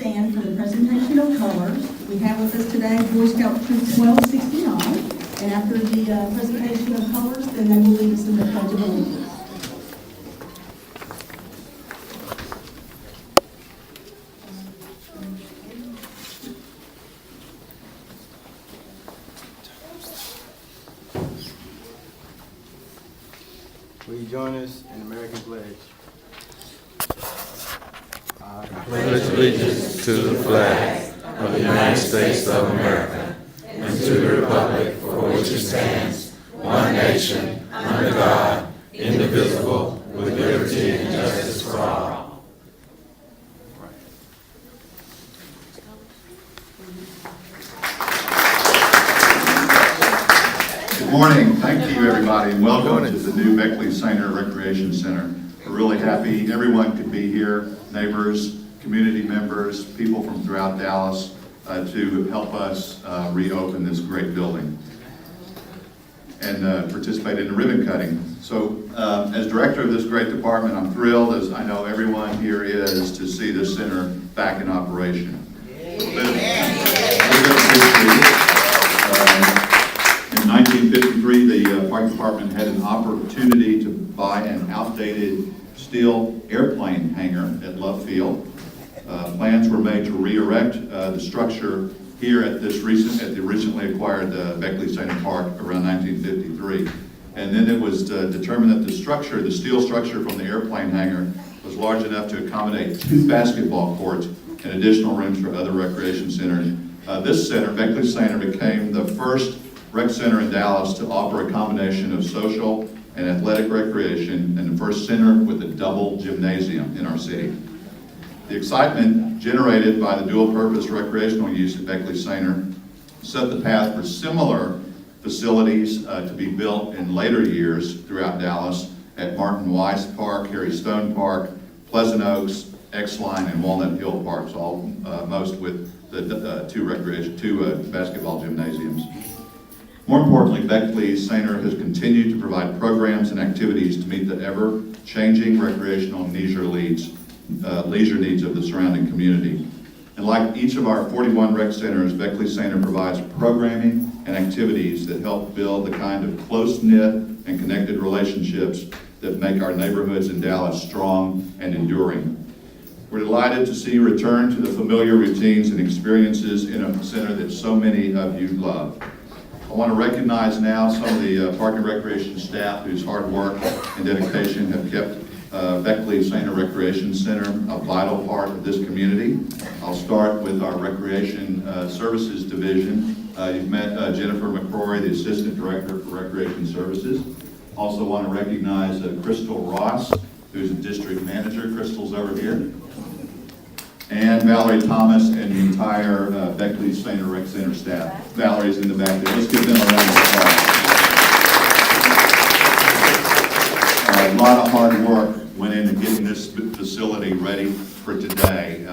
stand for the presentation of colors. We have with us today Boy Scout Troop 1269, and after the presentation of colors, then they will lead us in the Pledge of Allegiance. Will you join us in the American pledge? I pledge allegiance to the flag of the United States of America and to the republic for which it stands, one nation, under God, indivisible, with liberty and justice for all. Good morning. Thank you, everybody, and welcome to the new Beckley Recreation Center. We're really happy everyone could be here, neighbors, community members, people from throughout Dallas, to help us reopen this great building and participate in the ribbon cutting. So as director of this great department, I'm thrilled, as I know everyone here is, to see this center back in operation. In 1953, the Park Department had an opportunity to buy an outdated steel airplane hangar at Love Field. Plans were made to re-erect the structure here at the recently acquired Beckley Center Park around 1953. And then it was determined that the steel structure from the airplane hangar was large enough to accommodate 2 basketball courts and additional rooms for other recreation centers. This center, Beckley Center, became the first rec center in Dallas to offer a combination of social and athletic recreation, and the first center with a double gymnasium in our city. The excitement generated by the dual-purpose recreational use at Beckley Center set the path for similar facilities to be built in later years throughout Dallas at Martin Weiss Park, Harry Stone Park, Pleasant Oaks, X-Line, and Walnut Hill Parks, all most with the two basketball gymnasiums. More importantly, Beckley Center has continued to provide programs and activities to meet the ever-changing recreational and leisure needs of the surrounding community. And like each of our 41 rec centers, Beckley Center provides programming and activities that help build the kind of close-knit and connected relationships that make our neighborhoods in Dallas strong and enduring. We're delighted to see you return to the familiar routines and experiences in a center that so many of you love. I want to recognize now some of the Park and Recreation staff whose hard work and dedication have kept Beckley Center Recreation Center a vital part of this community. I'll start with our Recreation Services Division. You've met Jennifer McCrory, the Assistant Director for Recreation Services. Also want to recognize Crystal Ross, who's a District Manager. Crystal's over here. And Valerie Thomas and the entire Beckley Center Rec Center staff. Valerie's in the back there. Let's give them a round of applause. A lot of hard work went into getting this facility ready for today.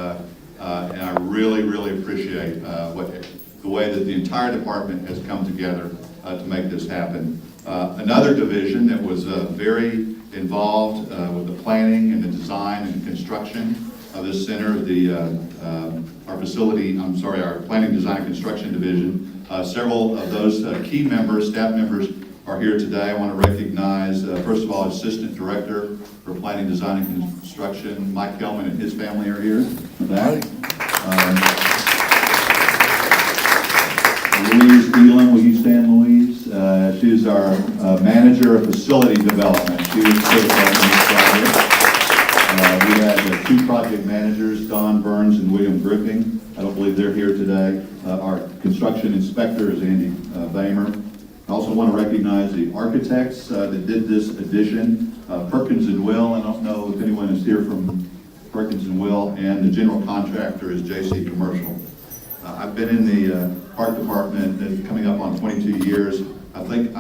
And I really, really appreciate the way that the entire department has come together to make this happen. Another division that was very involved with the planning and the design and construction of this center, our planning, design, and construction division. Several of those key members, staff members, are here today. I want to recognize, first of all, Assistant Director for Planning, Design, and Construction, Mike Kelman, and his family are here. Louise Elam, will you stand, Louise? She's our Manager of Facility Development. She was critical in this project. We had 2 project managers, Don Burns and William Griffin. I don't believe they're here today. Our construction inspector is Andy Bamer. I also want to recognize the architects that did this addition, Perkins and Will. I don't know if anyone is here from Perkins and Will, and the general contractor is JC Commercial. I've been in the park department coming up on 22 years. I think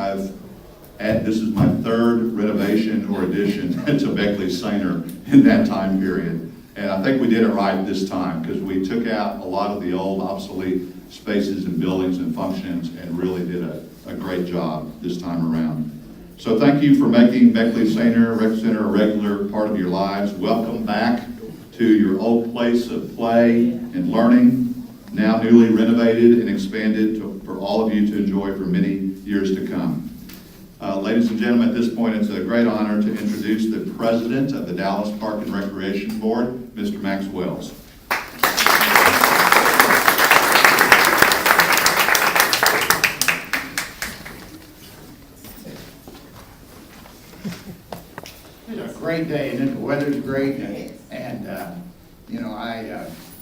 this is my 3rd renovation or addition to Beckley Center in that time period. And I think we did it right this time because we took out a lot of the old obsolete spaces and buildings and functions and really did a great job this time around. So thank you for making Beckley Center Rec Center a regular part of your lives. Welcome back to to your old place of play and learning, now newly renovated and expanded for all of you to enjoy for many years to come. Ladies and gentlemen, at this point, it's a great honor to introduce the President of the Dallas Park and Recreation Board, Mr. Max Wells. It's a great day, and the weather's great, and you know,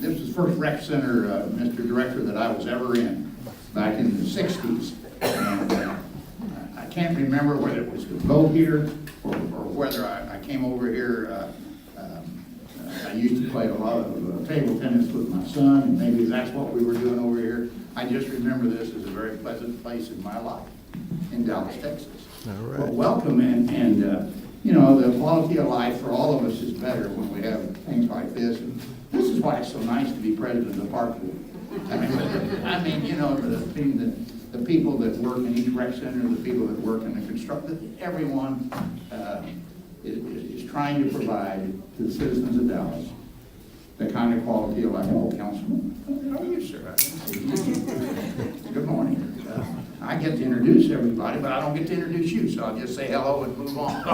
this was the first rec center, Mr. Director, that I was ever in, back in the 60s, and I can't remember whether it was to go here, or whether I came over here. I used to play a lot of table tennis with my son, and maybe that's what we were doing over here. I just remember this as a very pleasant place in my life, in Dallas, Texas. All right. Well, welcome, and you know, the quality of life for all of us is better when we have things like this. And this is why it's so nice to be president of the park board. I mean, you know, the people that work in each rec center, the people that work in the construction, everyone is trying to provide to the citizens of Dallas the kind of quality of life. Oh, Councilman, how are you, sir? Good morning. I get to introduce everybody, but I don't get to introduce you, so I'll just say hello and move on.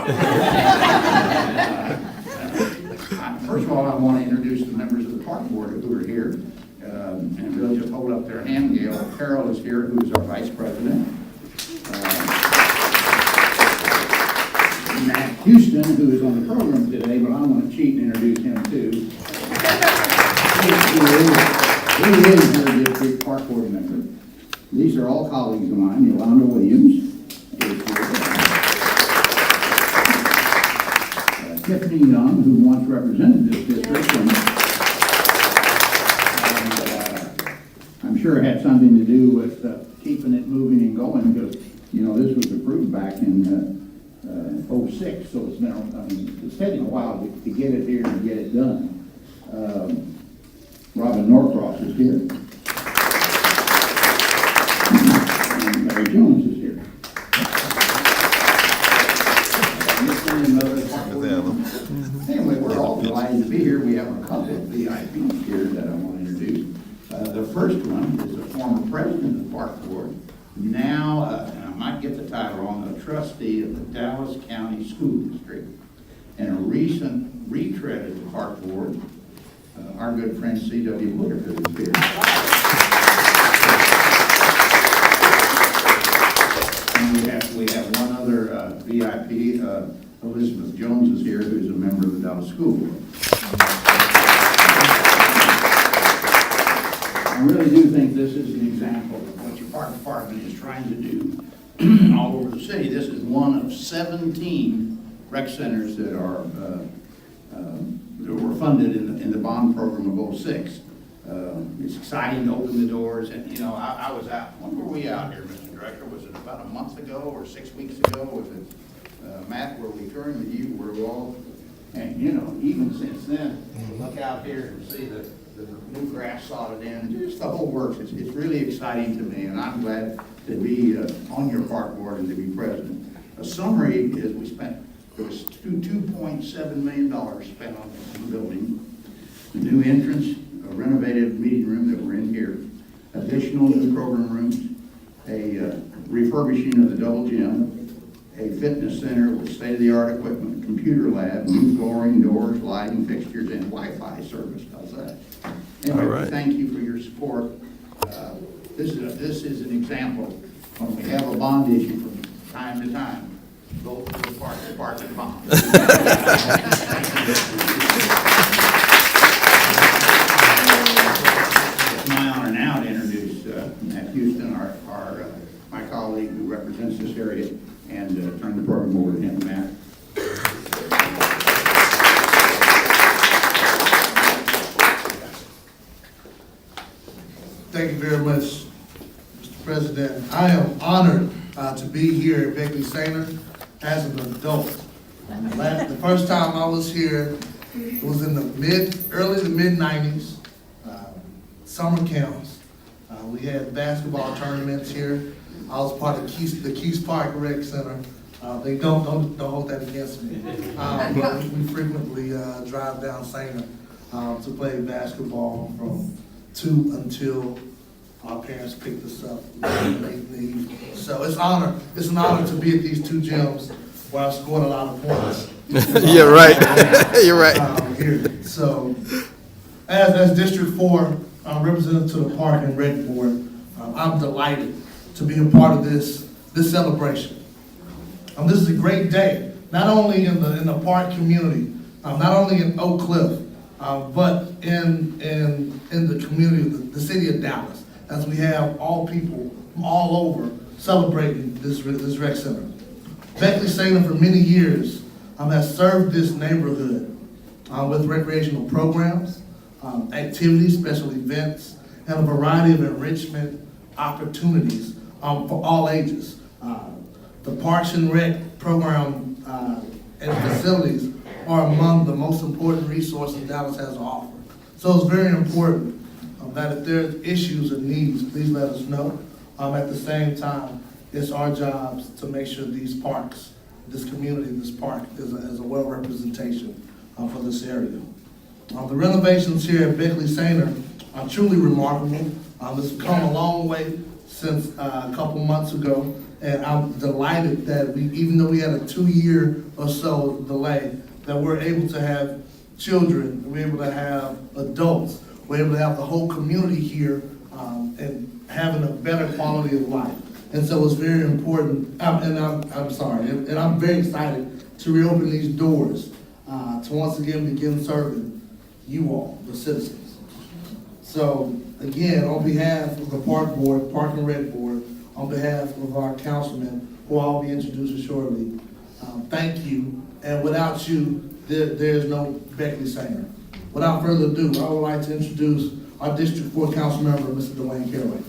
First of all, I want to introduce the members of the park board who are here, and really just hold up their hand. Carol is here, who is our vice president. Matt Houston, who is on the program today, but I want to cheat and introduce him too. He is your district park board member. These are all colleagues of mine. Yolanda Williams is here. Tiffany Young, who once represented this district, and I'm sure it had something to do with keeping it moving and going, because, you know, this was approved back in 06, so it's been, I mean, it's taken a while to get it here and get it done. Robin Norcross is here. And Mary Jones is here. Anyway, we're all delighted to be here. We have a couple of VIPs here that I want to introduce. The first one is the former president of the park board, now, and I might get the title wrong, a trustee of the Dallas County School District, and a recent retread at the park board, our good friend C.W. Whitaker is here. And we have one other VIP, Elizabeth Jones is here, who's a member of the Dallas School Board. I really do think this is an example of what your park department is trying to do all over the city. This is one of 17 rec centers that are that were funded in the bond program of 06. It's exciting to open the doors, and you know, I was out. When were we out here, Mr. Director? Was it about a month ago or 6 weeks ago? Was it Matt? Were we touring with you? Were we all? And you know, even since then, look out here and see the new grass sodded in, just the whole works. It's really exciting to me, and I'm glad to be on your park board and to be president. A summary is there was $2.7 million spent on the building, the new entrance, a renovated meeting room that we're in here, additional new program rooms, a refurbishing of the double gym, a fitness center with state-of-the-art equipment, computer lab, new flooring, doors, lighting fixtures, and Wi-Fi service. How's that? Anyway, All right. Thank you for your support. This is an example when we have a bond issue from time to time. Vote for the park department bond. It's my honor now to introduce Matt Houston, my colleague who represents this area, and turn the program over to him. Matt. Thank you very much, Mr. President. I am honored to be here at Beckley Center as an adult. The first time I was here, it was in the early to mid 90s, summer camps. We had basketball tournaments here. I was part of the Keys Park Rec Center. They don't hold that against me. But we frequently drive down Sanger to play basketball from 2 until our parents picked us up late in the evening. So it's an honor to be at these two gyms where I've scored a lot of points. You're right. You're right. Here. So as District 4 representative to the Park and Rec Board, I'm delighted to be a part of this celebration. This is a great day, not only in the park community, not only in Oak Cliff, but in the community, the city of Dallas, as we have all people from all over celebrating this rec center. Beckley Center for many years has served this neighborhood with recreational programs, activities, special events, and a variety of enrichment opportunities for all ages. The Parks and Rec program and facilities are among the most important resources Dallas has to offer. So it's very important that if there's issues or needs, please let us know. At the same time, it's our jobs to make sure these parks, this community, this park is a well representation for this area. The renovations here at Beckley Center are truly remarkable. It's come a long way since a couple months ago, and I'm delighted that even though we had a 2-year or so delay, that we're able to have children, we're able to have adults, we're able to have the whole community here and having a better quality of life. And so it's very important, and I'm very excited to reopen these doors to once again begin serving you all, the citizens. So again, on behalf of the Park Board, Park and Rec Board, on behalf of our councilmen, who I'll be introducing shortly, thank you. And without you, there's no Beckley Center. Without further ado, I would like to introduce our District 4 Council Member, Mr. Dwayne Caraway.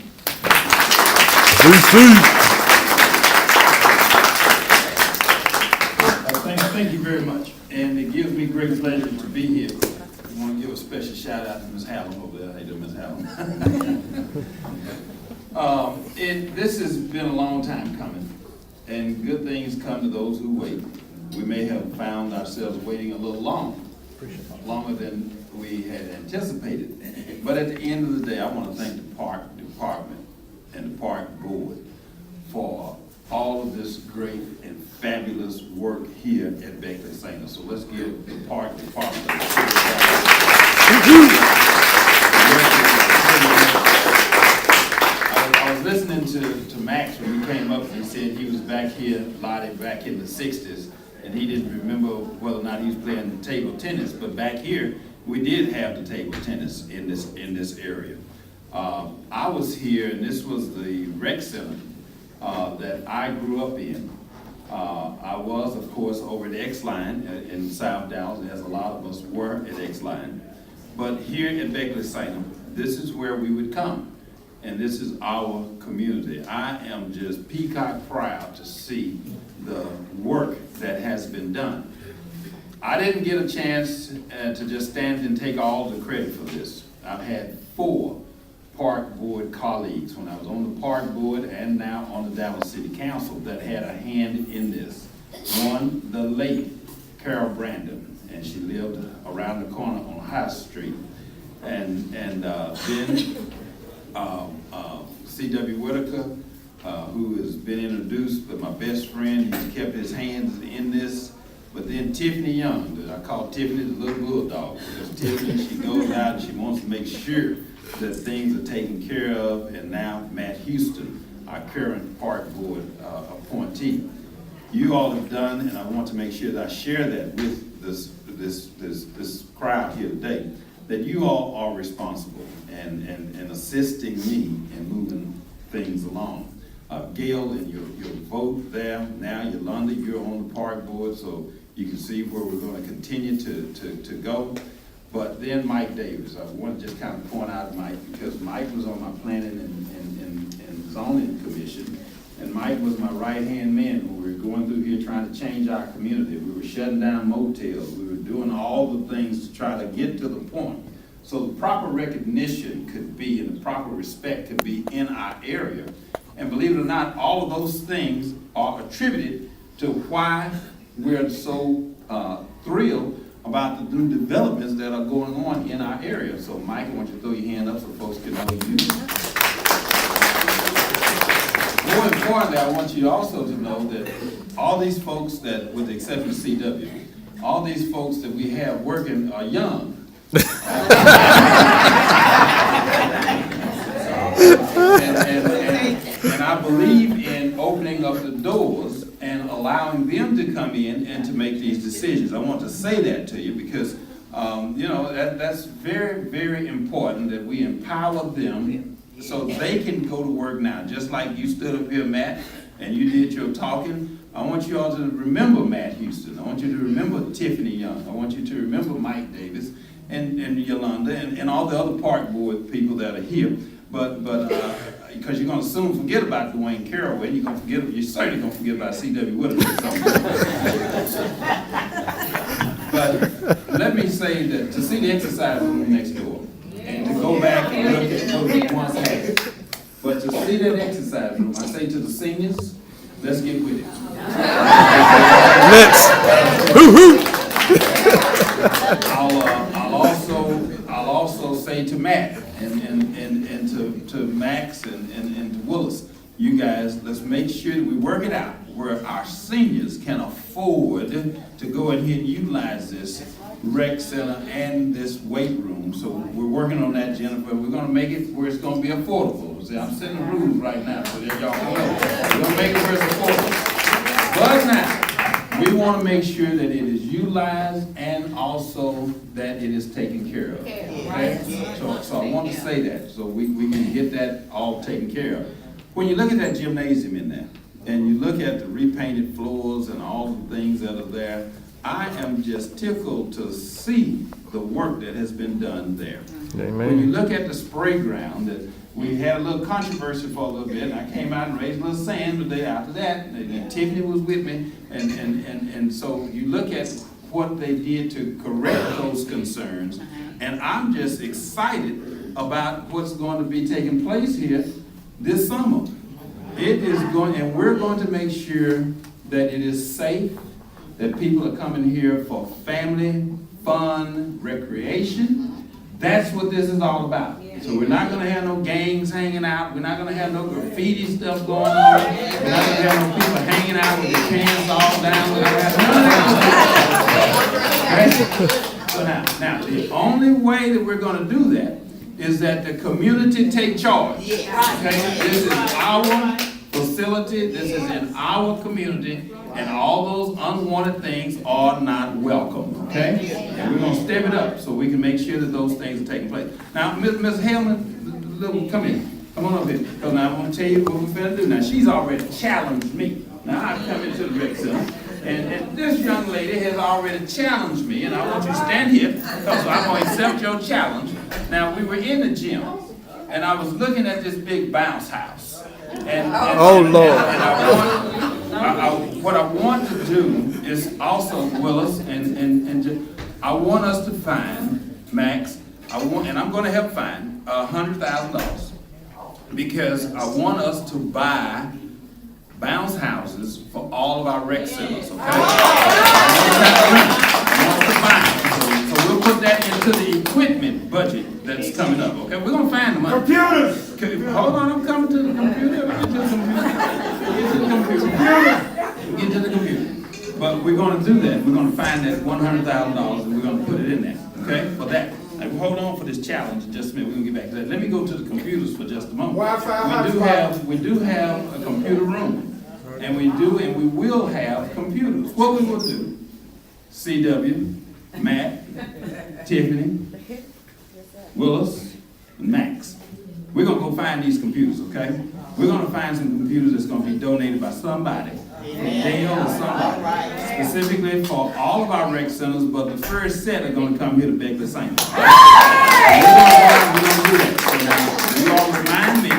Thank you very much, and it gives me great pleasure to be here. I want to give a special shout out to Ms. Hallam over there. How you doing, Ms. Hallam? This has been a long time coming, and good things come to those who wait. We may have found ourselves waiting a little longer than we had anticipated. But at the end of the day, I want to thank the Park Department and the Park Board for all of this great and fabulous work here at Beckley Center. So let's give the Park Department a I was listening to Max when he came up and he said he was back here, Lottie, back in the 60s, and he didn't remember whether or not he was playing table tennis, but back here, we did have the table tennis in this area. I was here, and this was the rec center that I grew up in. I was, of course, over at X-Line in South Dallas, as a lot of us were at X-Line. But here at Beckley Center, this is where we would come, and this is our community. I am just peacock proud to see the work that has been done. I didn't get a chance to just stand and take all the credit for this. I've had 4 Park Board colleagues when I was on the Park Board and now on the Dallas City Council that had a hand in this. One, the late Carol Brandon, and she lived around the corner on High Street. And then C.W. Whitaker, who has been introduced, but my best friend, he's kept his hands in this. But then Tiffany Young, I call Tiffany the little bulldog, because Tiffany, she goes out and she wants to make sure that things are taken care of. And now Matt Houston, our current Park Board appointee. You all have done, and I want to make sure that I share that with this crowd here today, that you all are responsible and assisting me in moving things along. Gail, and your vote there, now Yolanda, you're on the Park Board, so you can see where we're going to continue to go. But then Mike Davis, I want to just kind of point out Mike, because Mike was on my planning and zoning commission, and Mike was my right-hand man when we were going through here trying to change our community. We were shutting down motels. We were doing all the things to try to get to the point so the proper recognition could be and the proper respect could be in our area. And believe it or not, all of those things are attributed to why we're so thrilled about the new developments that are going on in our area. So Mike, I want you to throw your hand up so folks can know you. More importantly, I want you also to know that all these folks that, with the exception of CW, all these folks that we have working are young. And I believe in opening up the doors and allowing them to come in and to make these decisions. I want to say that to you because, you know, that's very, very important that we empower them so they can go to work now. Just like you stood up here, Matt, and you did your talking. I want you all to remember Matt Houston. I want you to remember Tiffany Young. I want you to remember Mike Davis and Yolanda and all the other park board people that are here. But because you're going to soon forget about Dwayne Carroll, and you're certainly going to forget about C.W. Whitaker. But let me say that to see the exercise room next door, and to go back and look at what we once had, but to see that exercise room, I say to the seniors, let's get with it. Let's. Hoo-hoo. I'll also say to Matt and to Max and to Willis, you guys, let's make sure that we work it out where our seniors can afford to go ahead and utilize this rec center and this weight room. So we're working on that, Jennifer. We're going to make it where it's going to be affordable. See, I'm setting the rules right now so that y'all know. We're going to make it where it's affordable. But now, we want to make sure that it is utilized and also that it is taken care of. Okay? So I want to say that so we can get that all taken care of. When you look at that gymnasium in there, and you look at the repainted floors and all the things that are there, I am just tickled to see the work that has been done there. Amen. When you look at the spray ground, that we had a little controversy for a little bit, and I came out and raised a little sand the day after that, and Tiffany was with me, and so you look at what they did to correct those concerns, and I'm just excited about what's going to be taking place here this summer. It is going, and we're going to make sure that it is safe, that people are coming here for family, fun, recreation. That's what this is all about. So we're not going to have no gangs hanging out. We're not going to have no graffiti stuff going on. We're not going to have no people hanging out with their pants all down. We're not going to have none of that. So now, the only way that we're going to do that is that the community take charge. Okay? This is our facility. This is in our community. And all those unwanted things are not welcome, okay? And we're going to step it up so we can make sure that those things are taking place. Now, Ms. Hellman, come in. Come on up here. Because now I'm going to tell you what we're going to do. Now, she's already challenged me. Now, I've come into the rec center, and this young lady has already challenged me, and I want you to stand here because I'm going to accept your challenge. Now, we were in the gym, and I was looking at this big bounce house. Oh, Lord. What I want to do is also, Willis, and I want us to find, Max, and I'm going to help find $100,000 because I want us to buy bounce houses for all of our rec centers, okay? I want to buy them. So we'll put that into the equipment budget that's coming up, okay? We're going to find the money. Computers! Okay, hold on, I'm coming to the computer. Get to the computer. Get to the computer. But we're going to do that. We're going to find that $100,000 and we're going to put it in there, okay, for that. Now, hold on for this challenge in just a minute. We're going to get back to that. Let me go to the computers for just a moment. We do have a computer room. And we will have computers. What we will do, CW, Matt, Tiffany, Willis, and Max. We're going to go find these computers, okay? We're going to find some computers that's going to be donated by somebody. Dale or somebody. Specifically for all of our rec centers, but the first set are going to come here to Beckley St. We're going to do that. So now, you all remind me,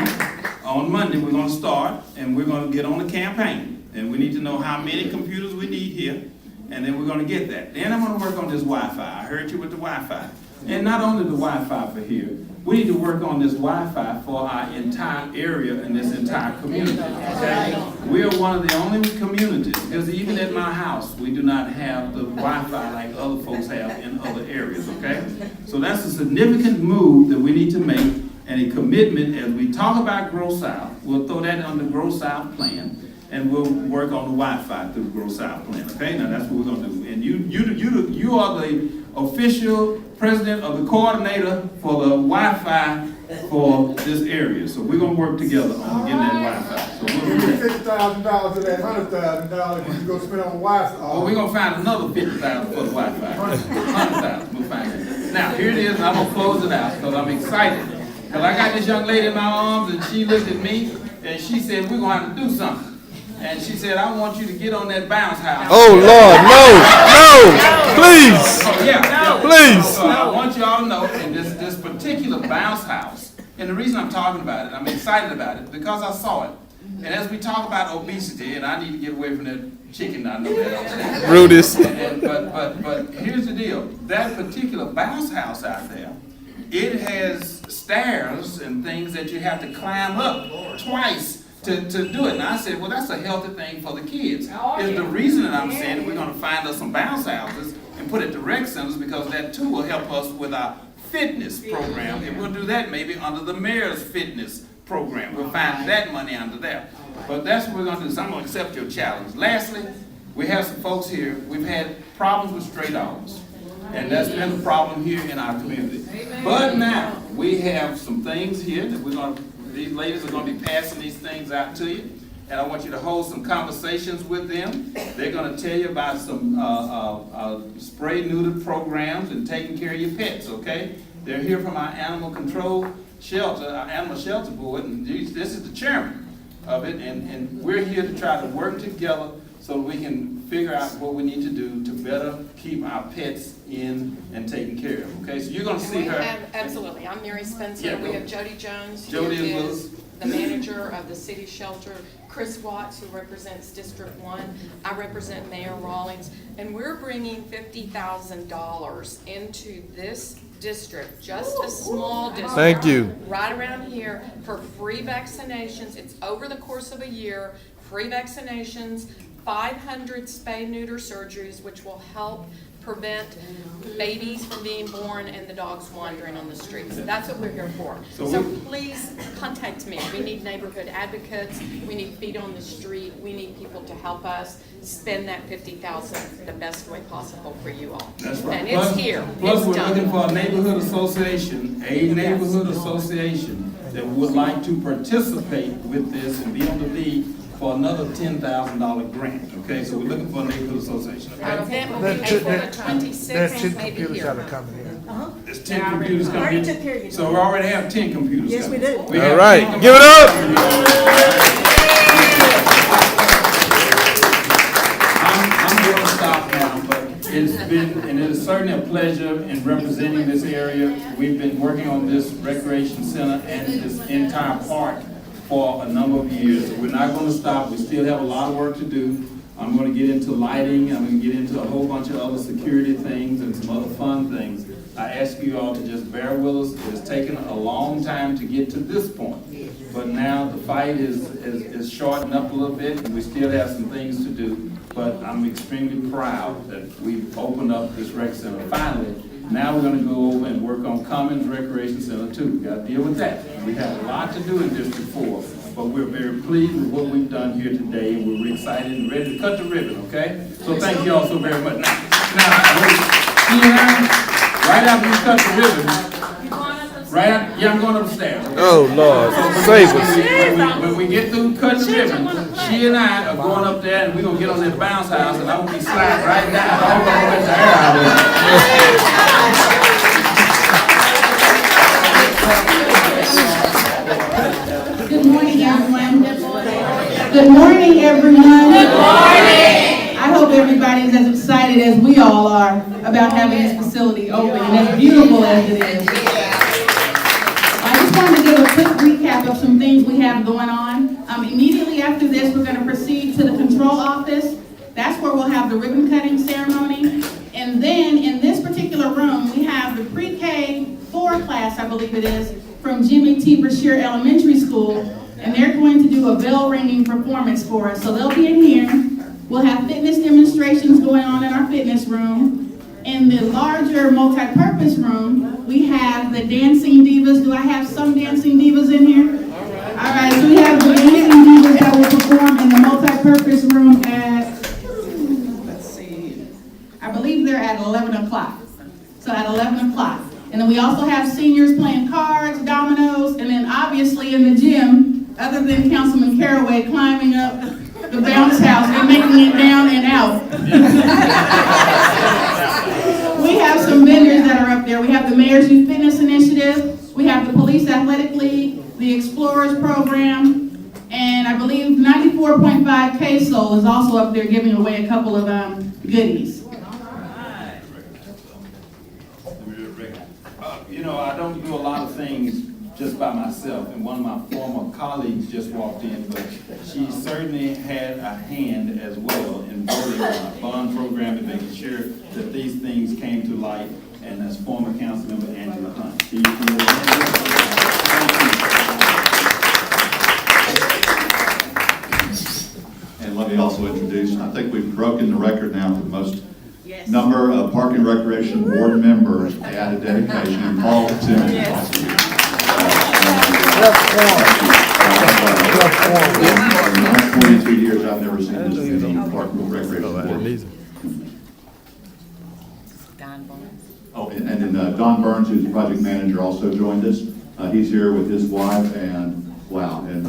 on Monday we're going to start, and we're going to get on the campaign. And we need to know how many computers we need here, and then we're going to get that. Then I'm going to work on this Wi-Fi. I heard you with the Wi-Fi. And not only the Wi-Fi for here, we need to work on this Wi-Fi for our entire area and this entire community, okay? We are one of the only communities, because even at my house, we do not have the Wi-Fi like other folks have in other areas, okay? So that's a significant move that we need to make, and a commitment as we talk about Grow South. We'll throw that on the Grow South plan, and we'll work on the Wi-Fi through the Grow South plan, okay? Now that's what we're gonna do. And you are the official president of the coordinator for the Wi-Fi for this area. So we're gonna work together on getting that Wi-Fi. So we'll do that. $50,000 of that $100,000 you go spend on Wi-Fi. Oh, we're gonna find another 50,000 for the Wi-Fi. 100,000, we'll find it. Now, here it is, and I'm gonna close it out, because I'm excited. Because I got this young lady in my arms, and she looked at me, and she said, we're gonna have to do something. And she said, I want you to get on that bounce house. Oh, Lord, no, please. Oh, yeah, Please. So I want you all to know, in this particular bounce house, and the reason I'm talking about it, I'm excited about it, because I saw it. And as we talk about obesity, and I need to get away from that chicken, I know that. Rudis. But here's the deal. That particular bounce house out there, it has stairs and things that you have to climb up twice to do it. And I said, well, that's a healthy thing for the kids. Is the reason that I'm saying we're going to find us some bounce houses and put it to rec centers, because that too will help us with our fitness program. And we'll do that maybe under the mayor's fitness program. We'll find that money under there. But that's what we're going to do. So I'm going to accept your challenge. Lastly, we have some folks here. We've had problems with stray dogs. And that's been a problem here in our community. But now, we have some things here that we're going to, these ladies are going to be passing these things out to you. And I want you to hold some conversations with them. They're going to tell you about some spray neuter programs and taking care of your pets, okay? They're here from our animal control shelter, our animal shelter board, and this is the chairman of it. And we're here to try to work together so we can figure out what we need to do to better keep our pets in and taken care of, okay? So you're going to see her. Absolutely. I'm Mary Spencer. Yeah, we have Jody Jones, who Jody is is the manager of the city shelter, Chris Watts, who represents District 1. I represent Mayor Rawlings, and we're bringing $50,000 into this district, just a small district. Thank you. Right around here for free vaccinations. It's over the course of a year, free vaccinations, 500 spay-neuter surgeries, which will help prevent babies from being born and the dogs wandering on the streets. That's what we're here for. So please contact me. We need neighborhood advocates. We need feet on the street. We need people to help us spend that $50,000 the best way possible for you all. That's right. And it's here. Plus, It's we're done. looking for a neighborhood association, that would like to participate with this and be on the lead for another $10,000 grant, okay? So we're looking for a neighborhood association, Our okay? event will be April the 26th, maybe here. There's 10 computers coming in. So we already have 10 computers Yes, we coming. do. All right, give it up. I'm going to stop now, but it's been, and it is certainly a pleasure in representing this area. We've been working on this recreation center and this entire park for a number of years. We're not going to stop. We still have a lot of work to do. I'm going to get into lighting. I'm going to get into a whole bunch of other security things and some other fun things. I ask you all to just bear with us. It has taken a long time to get to this point. But now the fight is shortened up a little bit, and we still have some things to do. But I'm extremely proud that we've opened up this rec center finally. Now we're going to go over and work on Commons Recreation Center too. We've got to deal with that. We have a lot to do in District 4, but we're very pleased with what we've done here today, and we're excited and ready to cut the ribbon, okay? So thank you all so very much. Right after we cut the ribbon, right after, yeah, I'm going upstairs. Okay? Oh, Lord, save us. When we get through cutting the ribbon, she and I are going up there, and we're going to get on that bounce house, and I'm going to be sliding right down all the way to the air out there. Good morning, everyone. Good morning, everyone. Good morning. I hope everybody is as excited as we all are about having this facility open and as beautiful as it is. I just wanted to give a quick recap of some things we have going on. Immediately after this, we're going to proceed to the control office. That's where we'll have the ribbon cutting ceremony. And then in this particular room, we have the pre-K class, I believe it is, from Jimmy T. Brashear Elementary School, and they're going to do a bell ringing performance for us. So they'll be in here. We'll have fitness demonstrations going on in our fitness room. In the larger multi-purpose room, we have the dancing divas. Do I have some dancing divas in here? All right, so we have the dancing divas that will perform in the multi-purpose room at, let's see, I believe they're at 11 o'clock. So at 11 o'clock. And then we also have seniors playing cards, dominoes, and then obviously in the gym, other than Councilman Caraway climbing up the bounce house and making it down and out. We have some vendors that are up there. We have the Mayor's Youth Fitness Initiative. We have the Police Athletic League, the Explorers Program, and I believe 94.5 K-Soul is also up there giving away a couple of goodies. You know, I don't do a lot of things just by myself, and one of my former colleagues just walked in, but she certainly had a hand as well in voting on a bond program and making sure that these things came to light, and as former council member Angela Hunt. And let me also introduce, I think we've broken the record now for the most number of Park and Recreation Board members added dedication and Paul Timmons. In my 22 years, I've never seen this many Park and Recreation Board. Oh, and then Don Burns, who's the project manager, also joined us. He's here with his wife, and wow, and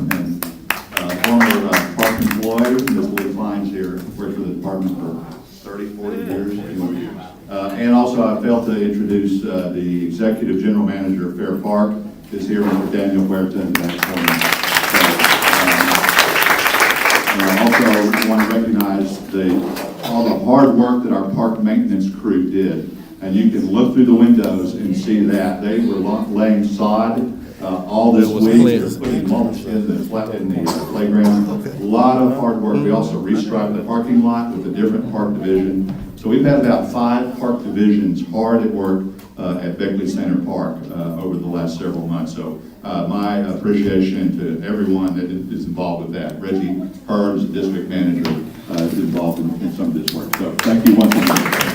former park employee, Ms. Lee Klein's here, worked for the department for 30, 40 years. And also I failed to introduce the executive general manager of Fair Park is here, Mr. Daniel Huerta. I also want to recognize all the hard work that our park maintenance crew did. And you can look through the windows and see that. They were laying sod all this week. They're putting mulch in the playground. A lot of hard work. We also restriped the parking lot with a different park division. So we've had about 5 park divisions hard at work at Beckley Center Park over the last several months. So my appreciation to everyone that is involved with that. Reggie Herbs, the district manager, is involved in some of this work. So thank you once again.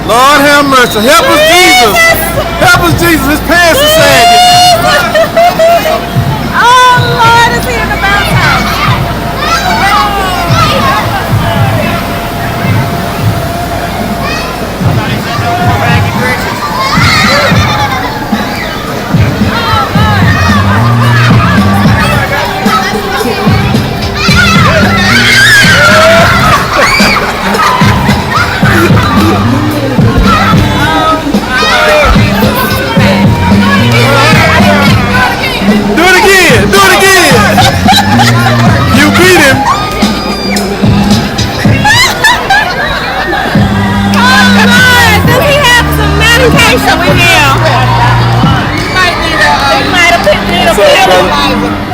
Lord have mercy. Help us, Jesus. Help us, Jesus. His pants are sagging. Oh, Lord, is he in the bounce house? Do it again. Do it again. You beat him. Oh, Lord, does he have some medication with him? Might need a pill.